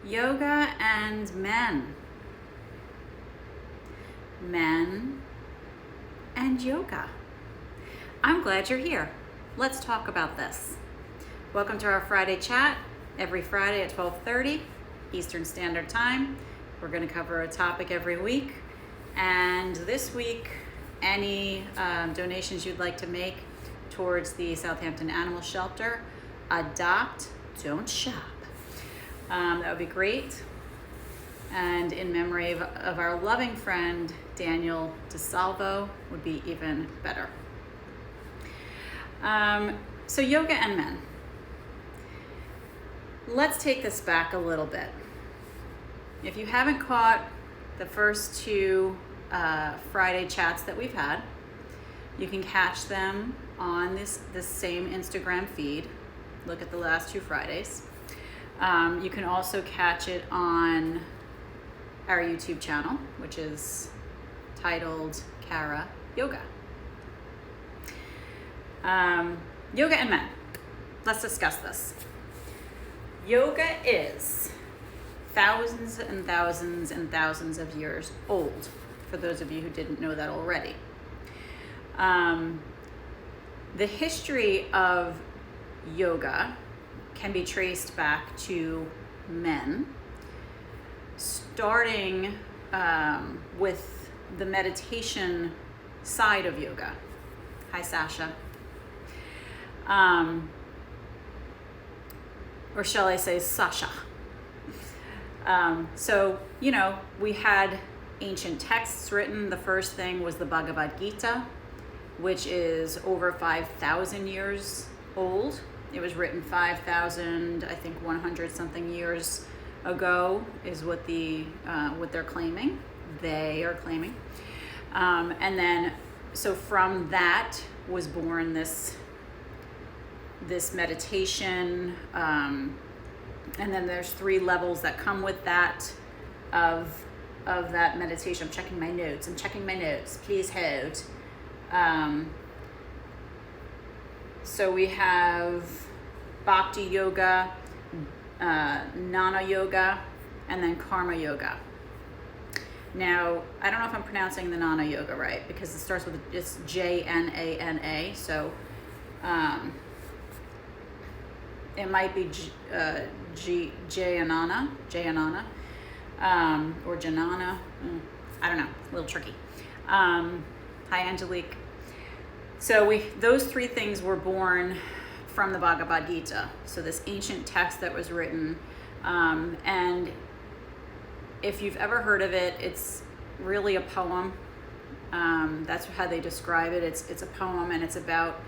Yoga and men. Men and yoga. I'm glad you're here. Let's talk about this. Welcome to our Friday chat. Every Friday at 12:30 Eastern Standard Time. We're going to cover a topic every week. And this week, any donations you'd like to make towards the Southampton Animal Shelter, adopt, don't shop. That would be great. And in memory of our loving friend, Daniel DeSalvo, would be even better. So yoga and men. Let's take this back a little bit. If you haven't caught the first two Friday chats that we've had, you can catch them on this same Instagram feed. Look at the last two Fridays. You can also catch it on our YouTube channel, which is titled Kara Yoga. Yoga and men. Let's discuss this. Yoga is thousands and thousands and thousands of years old, for those of you who didn't know that already. The history of yoga can be traced back to men, starting with the meditation side of yoga. Hi, Sasha. Or shall I say Sasha. So, we had ancient texts written. The first thing was the Bhagavad Gita, which is over 5,000 years old. It was written 5,000, I think 100 something years ago is what they're claiming. They are claiming. And then, so from that was born this meditation, and then there's 3 levels that come with that of that meditation. I'm checking my notes. Please hold. So we have Bhakti Yoga, Jnana Yoga, and then Karma Yoga. Now, I don't know if I'm pronouncing the Jnana Yoga right, because it starts with, it's Jnana, so it might be Jayanana, or Janana. I don't know, a little tricky. Hi, Angelique. So those 3 things were born from the Bhagavad Gita. So this ancient text that was written, and if you've ever heard of it, it's really a poem. That's how they describe it. It's a poem, and it's about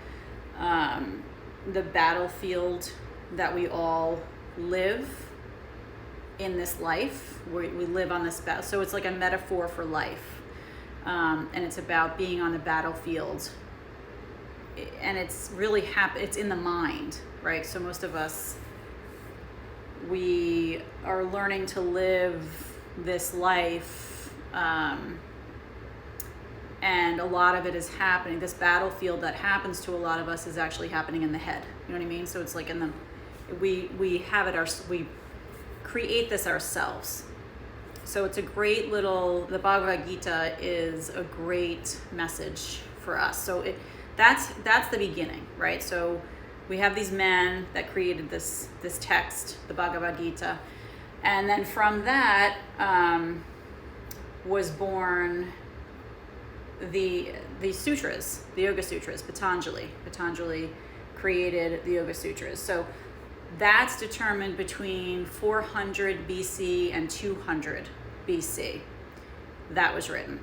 the battlefield that we all live in this life. We live on this battle. So it's like a metaphor for life, and it's about being on the battlefield. And it's really it's in the mind, right? So most of us, we are learning to live this life, and a lot of it is happening. This battlefield that happens to a lot of us is actually happening in the head. You know what I mean? So it's like we have it, we create this ourselves. So it's a great the Bhagavad Gita is a great message for us. So that's the beginning, right? So we have these men that created this text, the Bhagavad Gita, and then from that was born the sutras, the Yoga Sutras. Patanjali created the Yoga Sutras. So that's determined between 400 BC and 200 BC. That was written.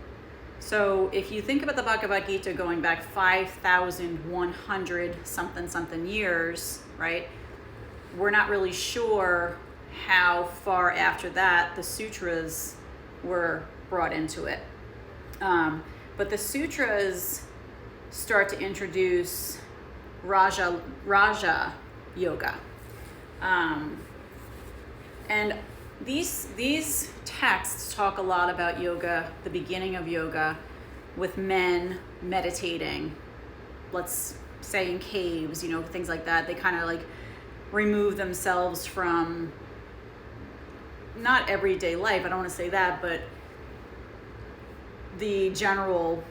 So if you think about the Bhagavad Gita going back 5,100 something years, right? We're not really sure how far after that the sutras were brought into it. But the sutras start to introduce Raja Yoga. And these texts talk a lot about yoga, the beginning of yoga, with men meditating, let's say in caves, things like that. They kind of like remove themselves from not everyday life, I don't want to say that, but the general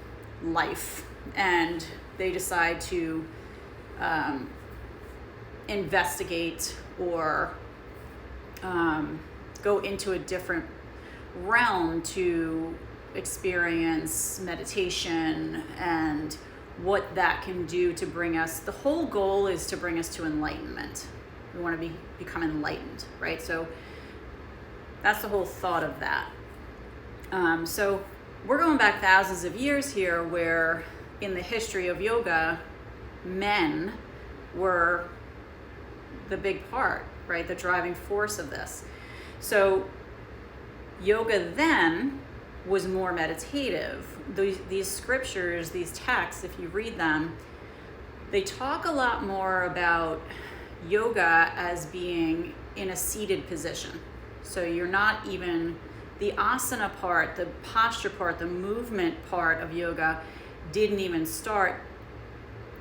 life. And they decide to investigate or go into a different realm to experience meditation and what that can do to bring us. The whole goal is to bring us to enlightenment. We want to become enlightened, right? So that's the whole thought of that. So we're going back thousands of years here, where in the history of yoga, men were the big part, right? The driving force of this. So yoga then was more meditative. These scriptures, these texts, if you read them, they talk a lot more about yoga as being in a seated position. So you're not even, the asana part, the posture part, the movement part of yoga didn't even start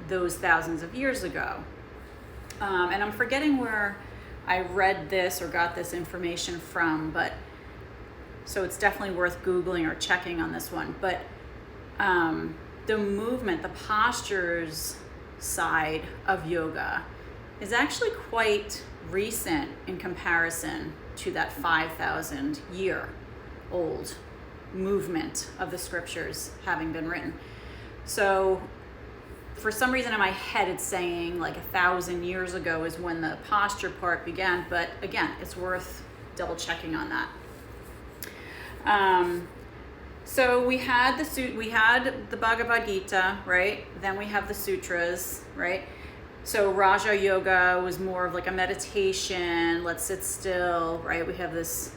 those thousands of years ago. And I'm forgetting where I read this or got this information from, but so it's definitely worth Googling or checking on this one. But the movement, the postures side of yoga is actually quite recent in comparison to that 5,000 year old movement of the scriptures having been written. So for some reason in my head it's saying like 1,000 years ago is when the posture part began, but again, it's worth double checking on that. So we had the Bhagavad Gita, right? Then we have the sutras, right? So Raja Yoga was more of like a meditation, let's sit still, right? We have this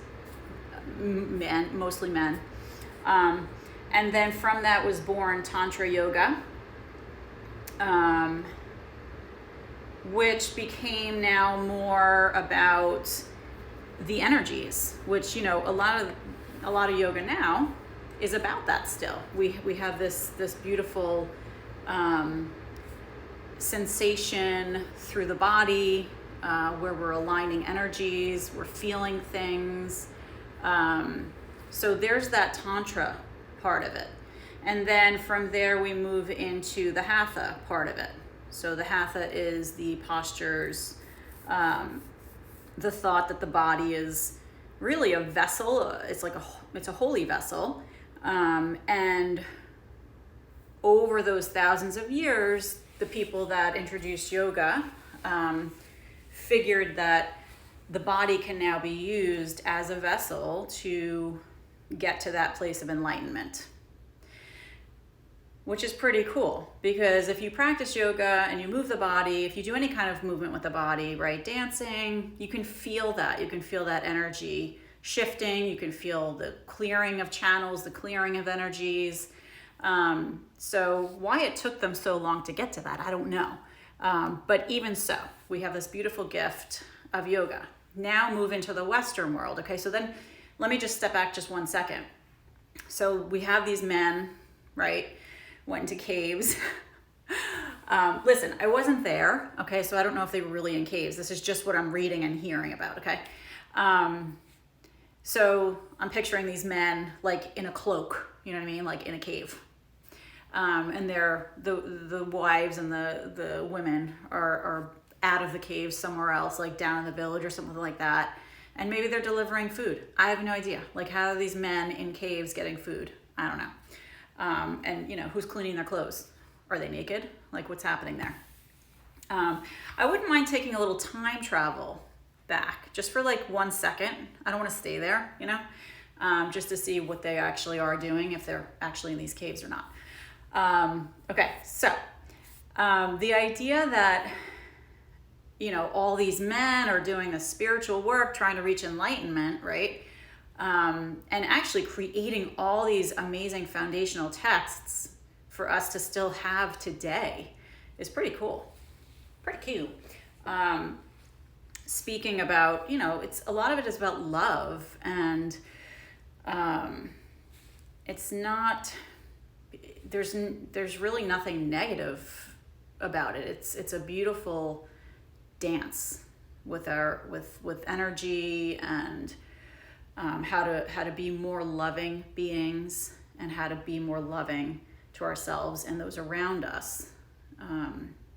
men, mostly men. And then from that was born Tantra Yoga, which became now more about the energies, which, you know, a lot of yoga now is about that still. We have this beautiful sensation through the body, where we're aligning energies, we're feeling things. So there's that Tantra part of it. And then from there we move into the Hatha part of it. So the Hatha is the postures, the thought that the body is really a vessel. It's a holy vessel. And over those thousands of years, the people that introduced yoga figured that the body can now be used as a vessel to get to that place of enlightenment, which is pretty cool. Because if you practice yoga and you move the body, if you do any kind of movement with the body, right, dancing, you can feel that. You can feel that energy shifting. You can feel the clearing of channels, the clearing of energies. So why it took them so long to get to that, I don't know. But even so, we have this beautiful gift of yoga. Now move into the Western world. Okay, so then let me just step back just 1 second. So we have these men, right, went into caves. Listen, I wasn't there, okay, so I don't know if they were really in caves. This is just what I'm reading and hearing about, okay? So I'm picturing these men like in a cloak, you know what I mean, like in a cave. And they're the wives and the women are out of the cave somewhere else, like down in the village or something like that. And maybe they're delivering food. I have no idea. Like, how are these men in caves getting food? I don't know. And you know, who's cleaning their clothes? Are they naked? Like, what's happening there? I wouldn't mind taking a little time travel back just for like 1 second. I don't want to stay there, you know, just to see what they actually are doing, if they're actually in these caves or not. Okay, so the idea that, you know, all these men are doing this spiritual work, trying to reach enlightenment, right? And actually creating all these amazing foundational texts for us to still have today is pretty cool. Pretty cute. Speaking about, you know, it's a lot of it is about love, and it's not, there's really nothing negative about it. It's a beautiful dance with energy, and how to be more loving beings and how to be more loving to ourselves and those around us.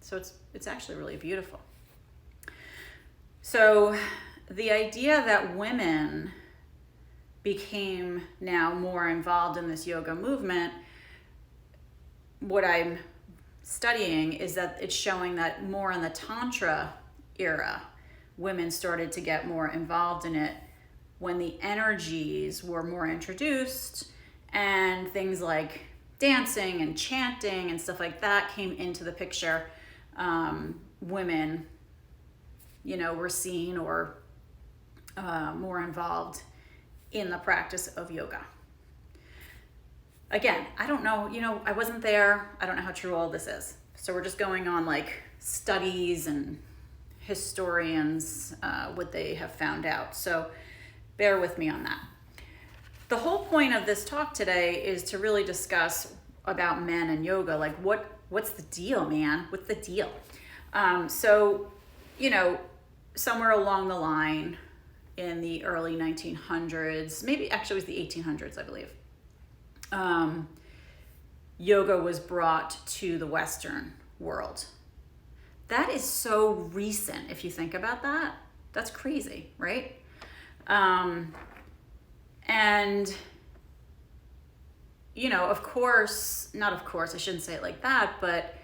So it's actually really beautiful. So the idea that women became now more involved in this yoga movement, what I'm studying is that it's showing that more in the Tantra era, women started to get more involved in it when the energies were more introduced and things like dancing and chanting and stuff like that came into the picture. Women, were seen or more involved in the practice of yoga. Again, I don't know, I wasn't there. I don't know how true all this is. So we're just going on like studies and historians, what they have found out. So bear with me on that. The whole point of this talk today is to really discuss about men and yoga. Like what's the deal, man? What's the deal? So, somewhere along the line in the early 1900s, maybe actually it was the 1800s, I believe, yoga was brought to the Western world. That is so recent if you think about that. That's crazy, right? And, of course, I shouldn't say it like that, but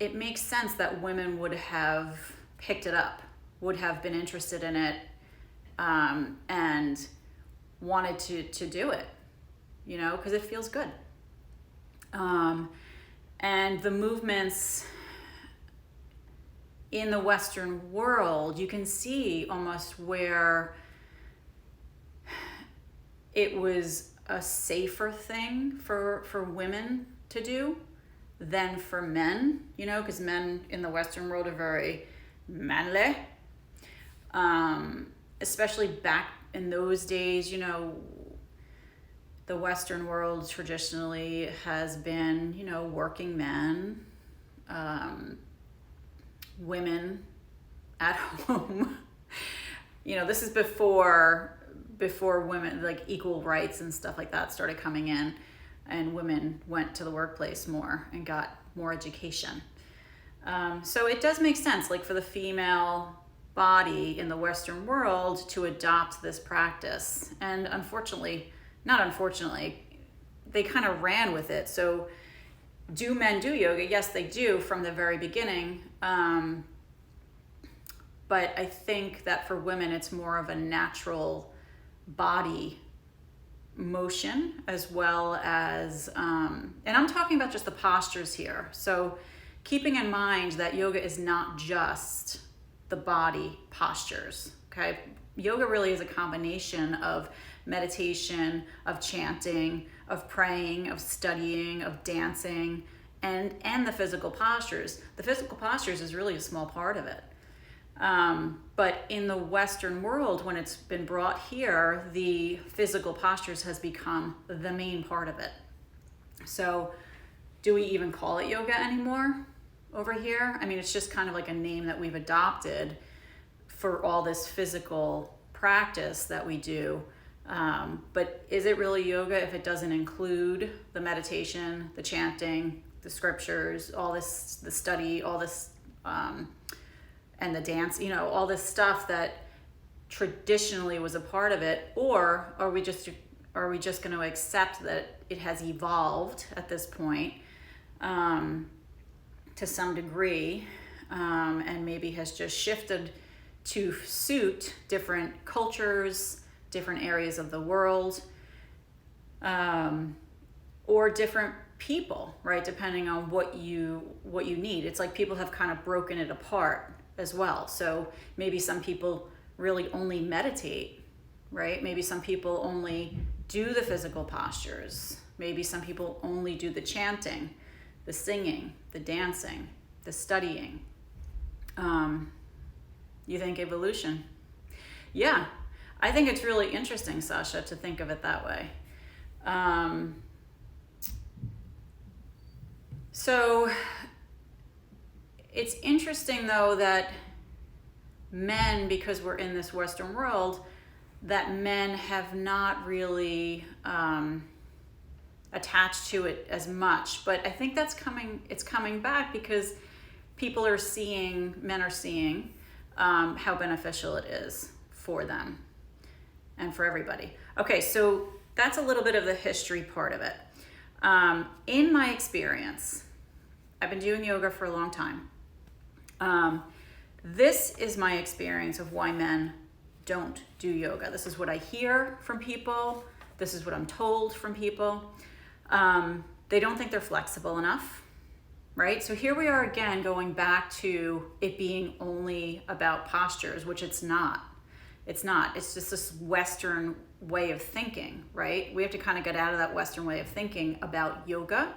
it makes sense that women would have picked it up, would have been interested in it, and wanted to do it, because it feels good. And the movements in the Western world, you can see almost where it was a safer thing for women to do than for men, because men in the Western world are very manly. Especially back in those days, the Western world traditionally has been, working men, women at home. This is before women, like equal rights and stuff like that started coming in, and women went to the workplace more and got more education. So it does make sense, like for the female body in the Western world to adopt this practice. And not unfortunately, they kind of ran with it. So do men do yoga? Yes, they do from the very beginning. But I think that for women, it's more of a natural body motion as well as, and I'm talking about just the postures here. So keeping in mind that yoga is not just the body postures, okay? Yoga really is a combination of meditation, of chanting, of praying, of studying, of dancing, and the physical postures. The physical postures is really a small part of it. But in the Western world, when it's been brought here, the physical postures has become the main part of it. So do we even call it yoga anymore over here? I mean, it's just kind of like a name that we've adopted for all this physical practice that we do. But is it really yoga if it doesn't include the meditation, the chanting, the scriptures, all this, the study, all this, and the dance, all this stuff that traditionally was a part of it? Or are we just going to accept that it has evolved at this point to some degree, and maybe has just shifted to suit different cultures, different areas of the world, or different people, right? Depending on what you need. It's like people have kind of broken it apart as well. So maybe some people really only meditate, right? Maybe some people only do the physical postures. Maybe some people only do the chanting, the singing, the dancing, the studying. You think evolution? Yeah, I think it's really interesting, Sasha, to think of it that way. So it's interesting, though, that men, because we're in this Western world, that men have not really attached to it as much. But I think it's coming back because men are seeing how beneficial it is for them and for everybody. Okay, so that's a little bit of the history part of it. In my experience, I've been doing yoga for a long time. This is my experience of why men don't do yoga. This is what I hear from people. This is what I'm told from people. They don't think they're flexible enough, right? So here we are again, going back to it being only about postures, which it's not. It's not. It's just this Western way of thinking, right? We have to kind of get out of that Western way of thinking about yoga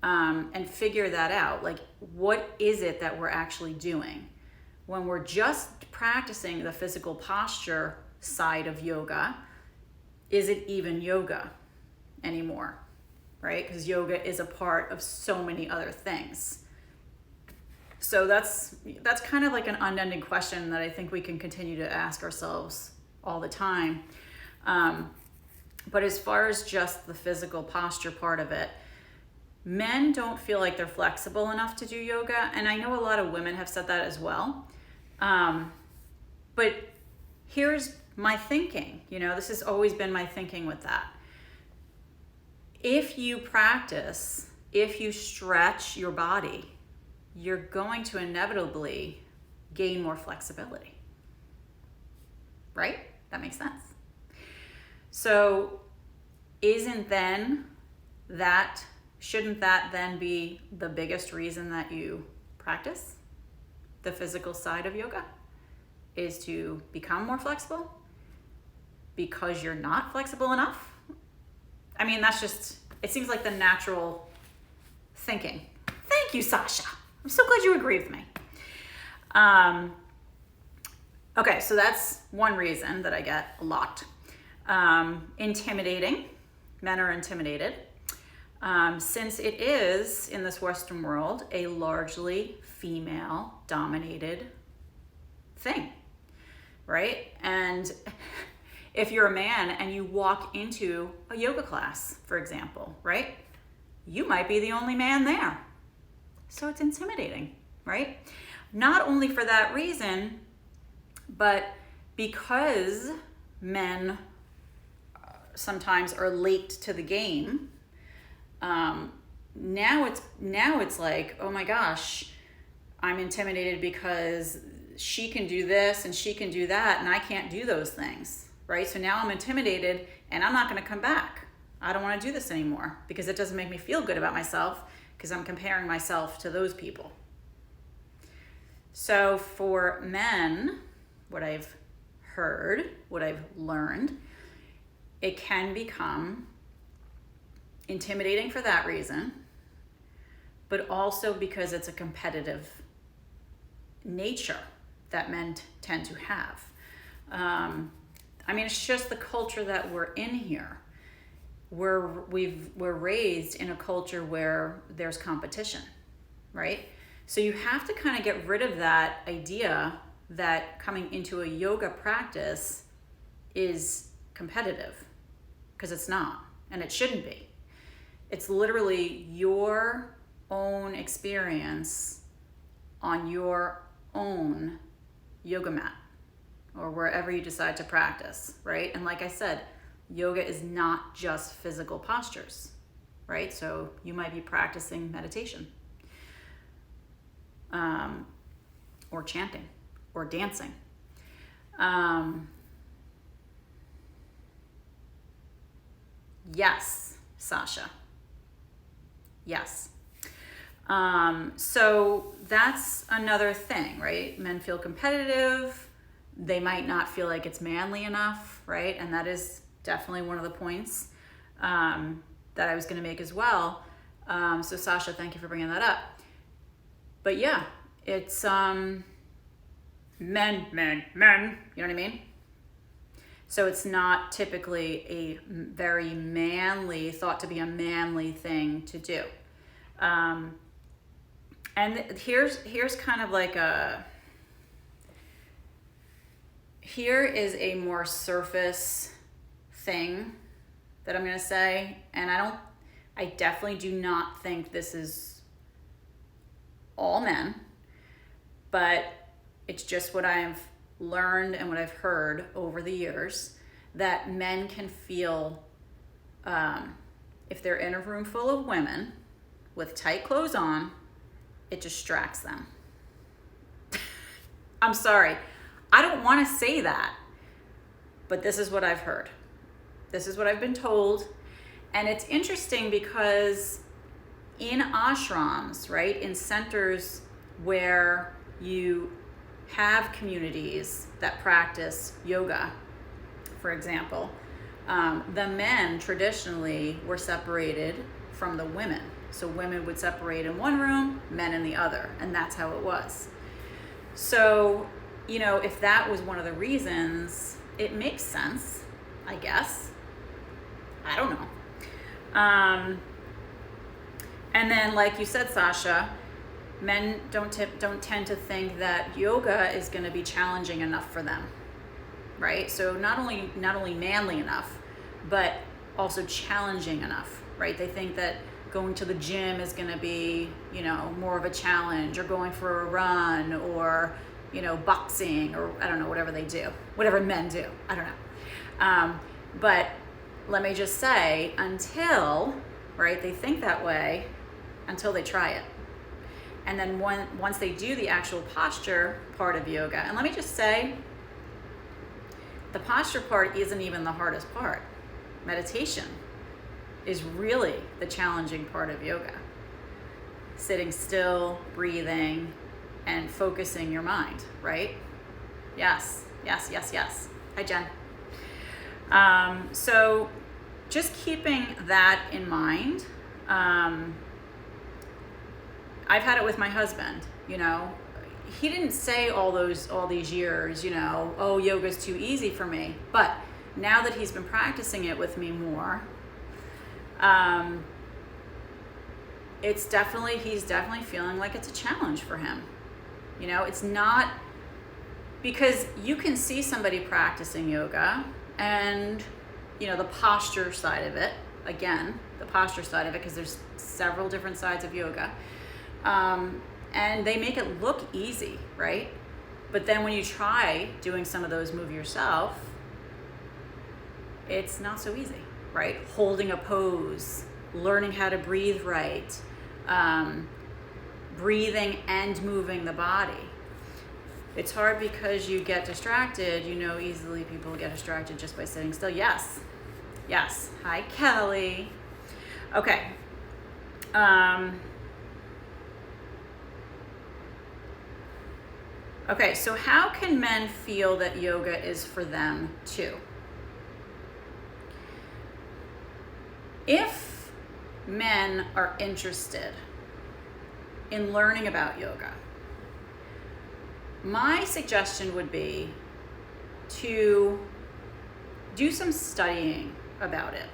and figure that out. Like, what is it that we're actually doing? When we're just practicing the physical posture side of yoga, is it even yoga anymore, right? Because yoga is a part of so many other things. So that's kind of like an unending question that I think we can continue to ask ourselves all the time. But as far as just the physical posture part of it, men don't feel like they're flexible enough to do yoga. And I know a lot of women have said that as well. But here's my thinking, this has always been my thinking with that. If you practice, if you stretch your body, you're going to inevitably gain more flexibility, right? That makes sense. So shouldn't that then be the biggest reason that you practice the physical side of yoga, is to become more flexible because you're not flexible enough? I mean, it seems like the natural thinking. Thank you, Sasha. I'm so glad you agree with me. Okay, so that's one reason that I get a lot. Intimidating. Men are intimidated. Since it is, in this Western world, a largely female-dominated thing, right? And if you're a man and you walk into a yoga class, for example, right? You might be the only man there. So it's intimidating, right? Not only for that reason, but because men sometimes are late to the game, now it's like, oh my gosh, I'm intimidated because she can do this and she can do that and I can't do those things, right? So now I'm intimidated and I'm not going to come back. I don't want to do this anymore because it doesn't make me feel good about myself because I'm comparing myself to those people. So for men, what I've heard, what I've learned, it can become intimidating for that reason, but also because it's a competitive nature that men tend to have. It's just the culture that we're in here. We're raised in a culture where there's competition, right? So you have to kind of get rid of that idea that coming into a yoga practice is competitive, because it's not, and it shouldn't be. It's literally your own experience on your own yoga mat or wherever you decide to practice, right? And like I said, yoga is not just physical postures, right? So you might be practicing meditation, or chanting, or dancing. Yes, Sasha. Yes. So that's another thing, right? Men feel competitive. They might not feel like it's manly enough, right? And that is definitely one of the points that I was going to make as well. So Sasha, thank you for bringing that up. But yeah, it's men, you know what I mean? So it's not typically a very thought to be a manly thing to do. And here's kind of like here is a more surface thing that I'm going to say, and I definitely do not think this is all men, but it's just what I've learned and what I've heard over the years, that men can feel, if they're in a room full of women with tight clothes on, it distracts them. I'm sorry. I don't want to say that, but this is what I've heard. This is what I've been told. And it's interesting because in ashrams, right, in centers where you have communities that practice yoga, for example, the men traditionally were separated from the women. So women would separate in one room, men in the other, and that's how it was. So, if that was one of the reasons, it makes sense, I guess. I don't know. And then, like you said, Sasha, men don't tend to think that yoga is going to be challenging enough for them, right? So not only manly enough, but also challenging enough, right? They think that going to the gym is going to be, more of a challenge, or going for a run, or, boxing, or I don't know, whatever they do, whatever men do. I don't know. But let me just say, until, right, they think that way, until they try it. And then once they do the actual posture part of yoga, and let me just say, the posture part isn't even the hardest part. Meditation is really the challenging part of yoga. Sitting still, breathing, and focusing your mind, right? Yes. Hi, Jen. So just keeping that in mind. I've had it with my husband, he didn't say all these years, oh, yoga's too easy for me. But now that he's been practicing it with me more, he's definitely feeling like it's a challenge for him. It's not, because you can see somebody practicing yoga and, the posture side of it, because there's several different sides of yoga. And they make it look easy, right? But then when you try doing some of those moves yourself, it's not so easy, right? Holding a pose, learning how to breathe right, breathing and moving the body. It's hard because you get distracted. Easily people get distracted just by sitting still. Yes. Hi, Kelly. Okay. Okay, so how can men feel that yoga is for them too? If men are interested in learning about yoga, my suggestion would be to do some studying about it.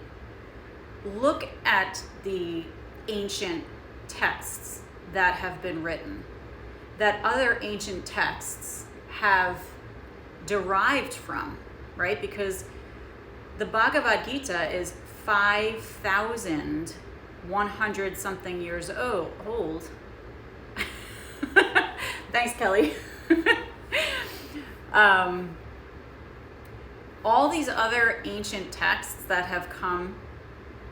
Look at the ancient texts that have been written, that other ancient texts have derived from, right? Because the Bhagavad Gita is 5,100 something years old. Thanks, Kelly. All these other ancient texts that have come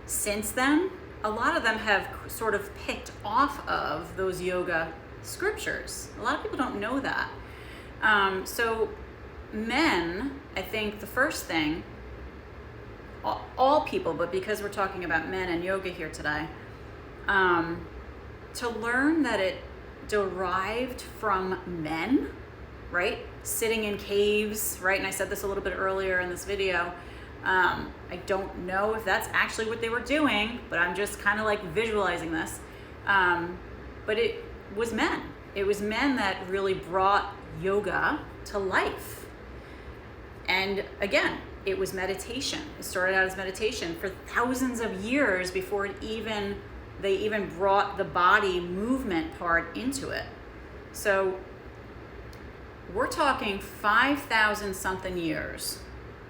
since then, a lot of them have sort of picked off of those yoga scriptures. A lot of people don't know that. So men, I think the first thing, all people, but because we're talking about men and yoga here today, to learn that it derived from men, right? Sitting in caves, right? And I said this a little bit earlier in this video. I don't know if that's actually what they were doing, but I'm just kind of like visualizing this. But it was men. It was men that really brought yoga to life. And again, it was meditation. It started out as meditation for thousands of years before they even brought the body movement part into it. So we're talking 5,000 something years,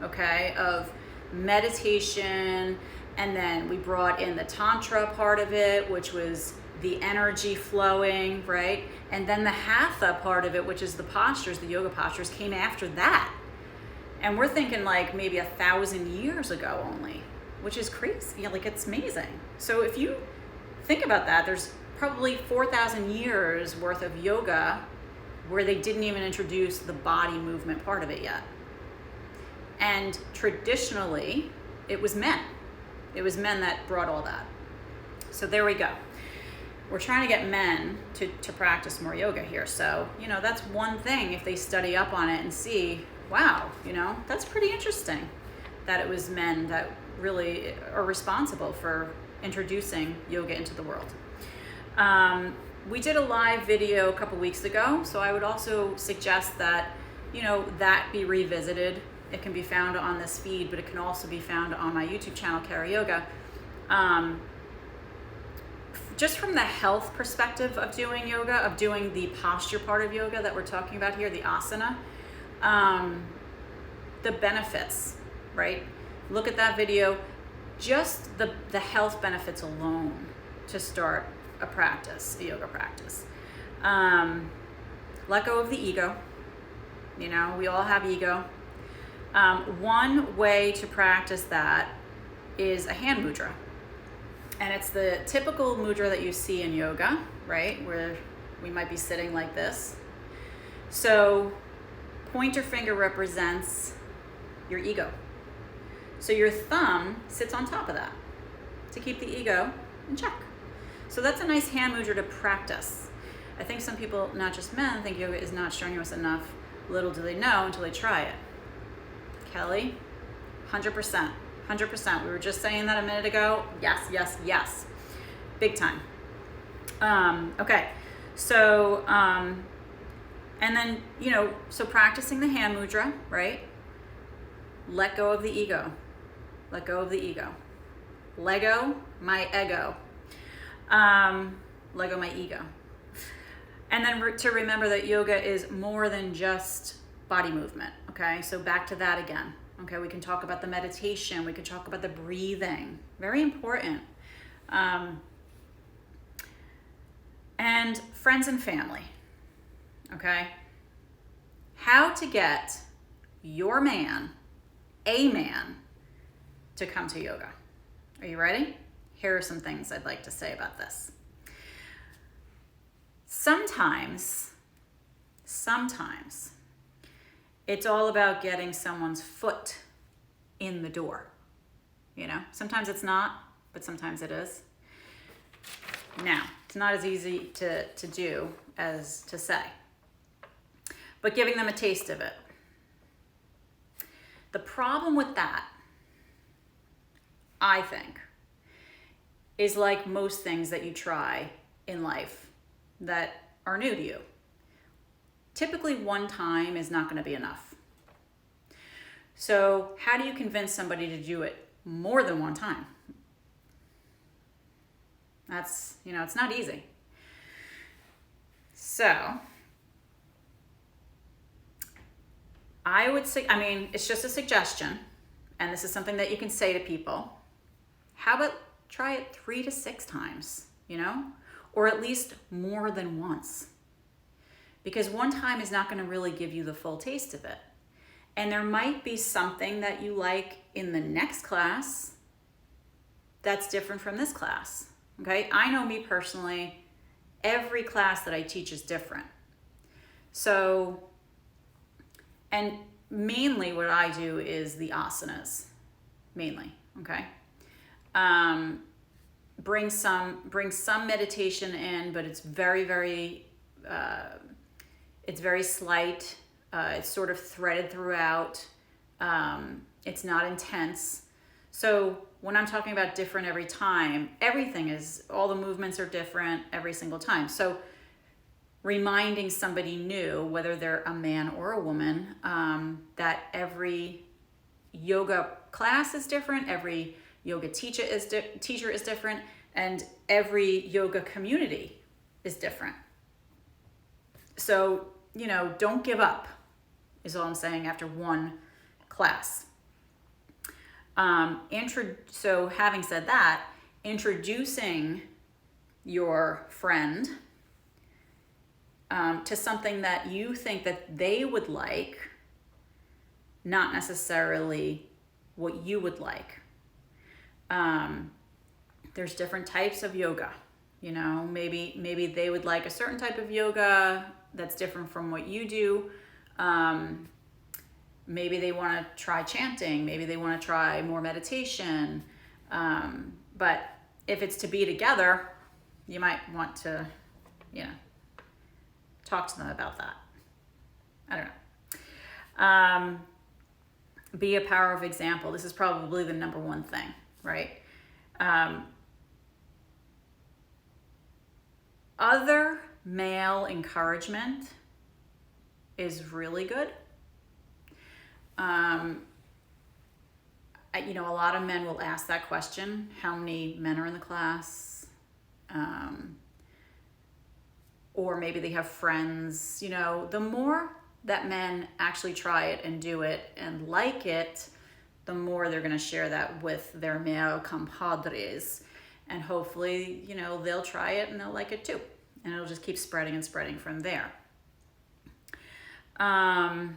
okay, of meditation. And then we brought in the Tantra part of it, which was the energy flowing, right? And then the Hatha part of it, which is the postures, the yoga postures, came after that. And we're thinking like maybe 1,000 years ago only, which is crazy. You know, like it's amazing. So if you think about that, there's probably 4,000 years worth of yoga where they didn't even introduce the body movement part of it yet. And traditionally, it was men. It was men that brought all that. So there we go. We're trying to get men to practice more yoga here. So, you know, that's one thing if they study up on it and see, wow, you know, that's pretty interesting that it was men that really are responsible for introducing yoga into the world. We did a live video a couple weeks ago, so I would also suggest that, you know, that be revisited. It can be found on this feed, but it can also be found on my YouTube channel, Kara Yoga. Just from the health perspective of doing yoga, of doing the posture part of yoga that we're talking about here, the asana, the benefits, right? Look at that video. Just the health benefits alone to start a practice, a yoga practice. Let go of the ego. You know, we all have ego. One way to practice that is a hand mudra. And it's the typical mudra that you see in yoga, right? Where we might be sitting like this. So pointer finger represents your ego. So your thumb sits on top of that to keep the ego in check. So that's a nice hand mudra to practice. I think some people, not just men, think yoga is not strenuous enough. Little do they know until they try it. Kelly, 100%. 100%. We were just saying that a minute ago. Yes, yes, yes. Big time. Okay. So, and then, you know, so practicing the hand mudra, right? Let go of the ego. Let go of the ego. Lego my ego. Lego my ego. And then to remember that yoga is more than just body movement. Okay. So back to that again. Okay, we can talk about the meditation. We can talk about the breathing. Very important. And friends and family. Okay? How to get your man, a man, to come to yoga. Are you ready? Here are some things I'd like to say about this. Sometimes, it's all about getting someone's foot in the door. You know, sometimes it's not, but sometimes it is. Now, it's not as easy to do as to say, but giving them a taste of it. The problem with that, I think, is like most things that you try in life that are new to you. Typically, one time is not going to be enough. So how do you convince somebody to do it more than one time? That's, you know, it's not easy. So I would say, I mean, it's just a suggestion, and this is something that you can say to people. How about try it 3 to 6 times, you know, or at least more than once? Because one time is not going to really give you the full taste of it. And there might be something that you like in the next class that's different from this class. Okay? I know me personally, every class that I teach is different. So, and mainly what I do is the asanas, mainly, okay? Bring some meditation in, but it's very, it's very slight. It's sort of threaded throughout. It's not intense. So when I'm talking about different every time, all the movements are different every single time. So reminding somebody new, whether they're a man or a woman, that every yoga class is different, every yoga teacher is different, and every yoga community is different. So don't give up is all I'm saying after one class. So having said that, introducing your friend to something that you think that they would like, not necessarily what you would like. There's different types of yoga. Maybe they would like a certain type of yoga that's different from what you do. Maybe they want to try chanting. Maybe they want to try more meditation. But if it's to be together, you might want to, talk to them about that. I don't know. Be a power of example. This is probably the number one thing, right? Other male encouragement is really good. A lot of men will ask that question: how many men are in the class? Or maybe they have friends. The more that men actually try it and do it and like it, the more they're going to share that with their male compadres. And hopefully, they'll try it and they'll like it too. And it'll just keep spreading and spreading from there. And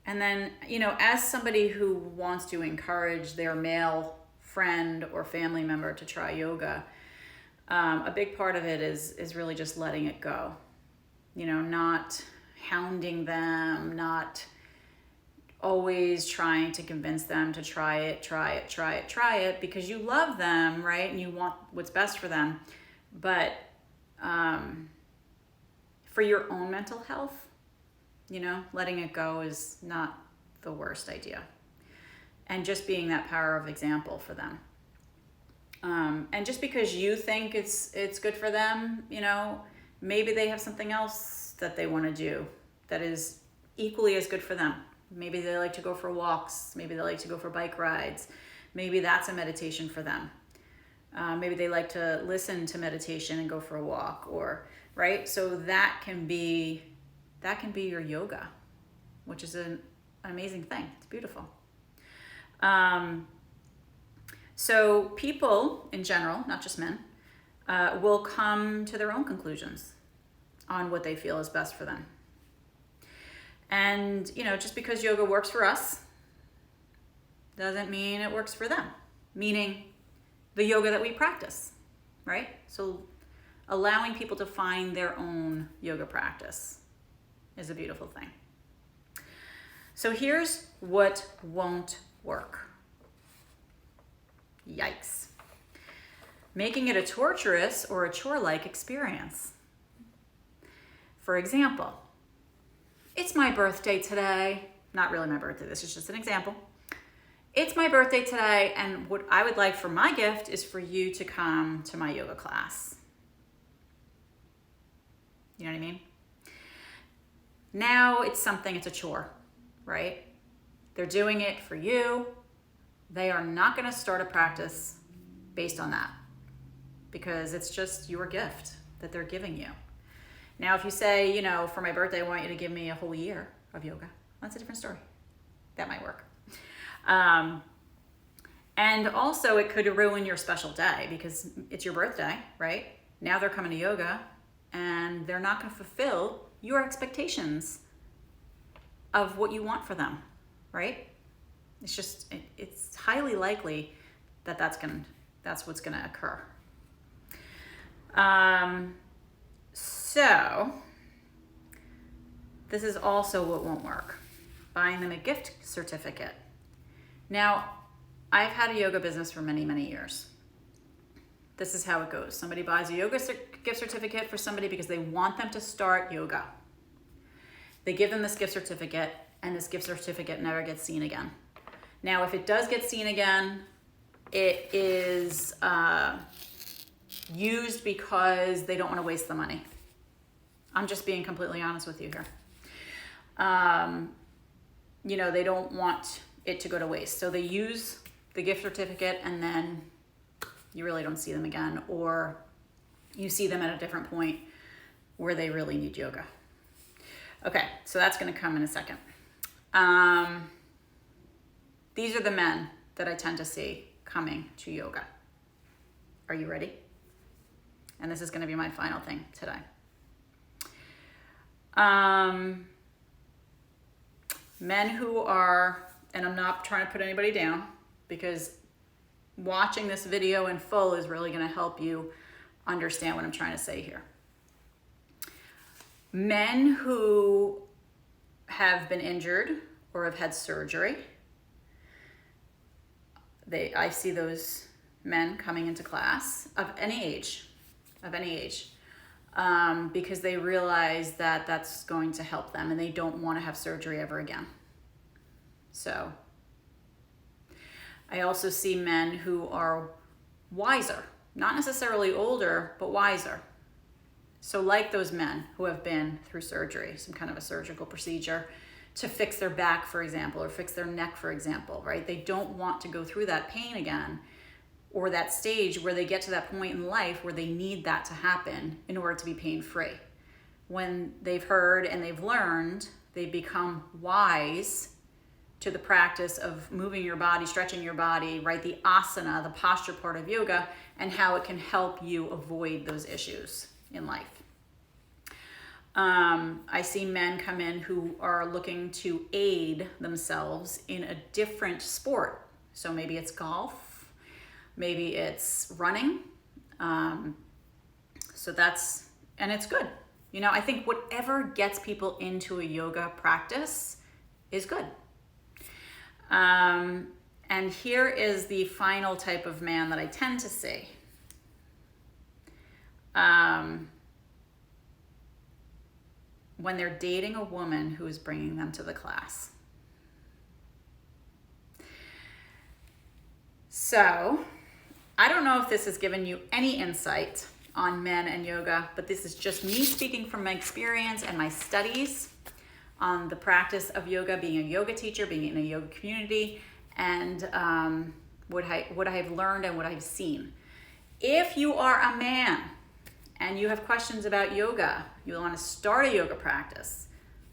then, as somebody who wants to encourage their male friend or family member to try yoga, a big part of it is really just letting it go. Not hounding them, not always trying to convince them to try it because you love them, right? And you want what's best for them. But for your own mental health, letting it go is not the worst idea. And just being that power of example for them. And just because you think it's good for them, maybe they have something else that they want to do that is equally as good for them. Maybe they like to go for walks. Maybe they like to go for bike rides. Maybe that's a meditation for them. Maybe they like to listen to meditation and go for a walk, right? So that can be your yoga, which is an amazing thing. It's beautiful. So people in general, not just men, will come to their own conclusions on what they feel is best for them. And, just because yoga works for us doesn't mean it works for them, meaning the yoga that we practice, right? So allowing people to find their own yoga practice is a beautiful thing. So here's what won't work. Yikes. Making it a torturous or a chore-like experience. For example, it's my birthday today. Not really my birthday, this is just an example. It's my birthday today, and what I would like for my gift is for you to come to my yoga class. You know what I mean? Now it's a chore, right? They're doing it for you. They are not going to start a practice based on that because it's just your gift that they're giving you. Now, if you say, for my birthday, I want you to give me a whole year of yoga, that's a different story. That might work. And also it could ruin your special day because it's your birthday, right? Now they're coming to yoga and they're not going to fulfill your expectations of what you want for them, right? It's highly likely that that's what's going to occur. So this is also what won't work. Buying them a gift certificate. Now, I've had a yoga business for many, many years. This is how it goes. Somebody buys a yoga gift certificate for somebody because they want them to start yoga. They give them this gift certificate, and this gift certificate never gets seen again. Now, if it does get seen again, it is used because they don't want to waste the money. I'm just being completely honest with you here. They don't want it to go to waste. So they use the gift certificate and then you really don't see them again, or you see them at a different point where they really need yoga. Okay, so that's going to come in a second. These are the men that I tend to see coming to yoga. Are you ready? And this is going to be my final thing today. Men who are, and I'm not trying to put anybody down, because watching this video in full is really going to help you understand what I'm trying to say here. Men who have been injured or have had surgery, I see those men coming into class of any age, because they realize that that's going to help them and they don't want to have surgery ever again. So I also see men who are wiser, not necessarily older, but wiser. So like those men who have been through surgery, some kind of a surgical procedure to fix their back, for example, or fix their neck, for example, right? They don't want to go through that pain again, or that stage where they get to that point in life where they need that to happen in order to be pain-free. When they've heard and they've learned, they become wise to the practice of moving your body, stretching your body, right? The asana, the posture part of yoga, and how it can help you avoid those issues in life. I see men come in who are looking to aid themselves in a different sport. So maybe it's golf, maybe it's running. So that's, and it's good. You know, I think whatever gets people into a yoga practice is good. And here is the final type of man that I tend to see. When they're dating a woman who is bringing them to the class. So, I don't know if this has given you any insight on men and yoga, but this is just me speaking from my experience and my studies on the practice of yoga, being a yoga teacher, being in a yoga community, and what I have learned and what I've seen. If you are a man and you have questions about yoga, you want to start a yoga practice,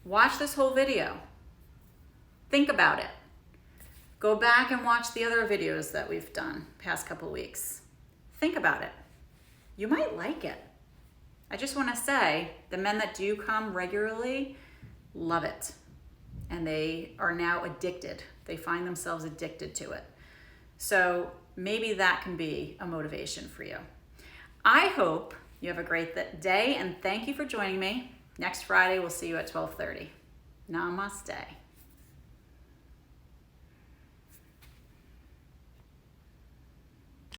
watch this whole video. Think about it. Go back and watch the other videos that we've done past couple weeks. Think about it. You might like it. I just want to say, the men that do come regularly love it. And they are now addicted. They find themselves addicted to it. So maybe that can be a motivation for you. I hope you have a great day, and thank you for joining me. Next Friday, we'll see you at 12:30. Namaste.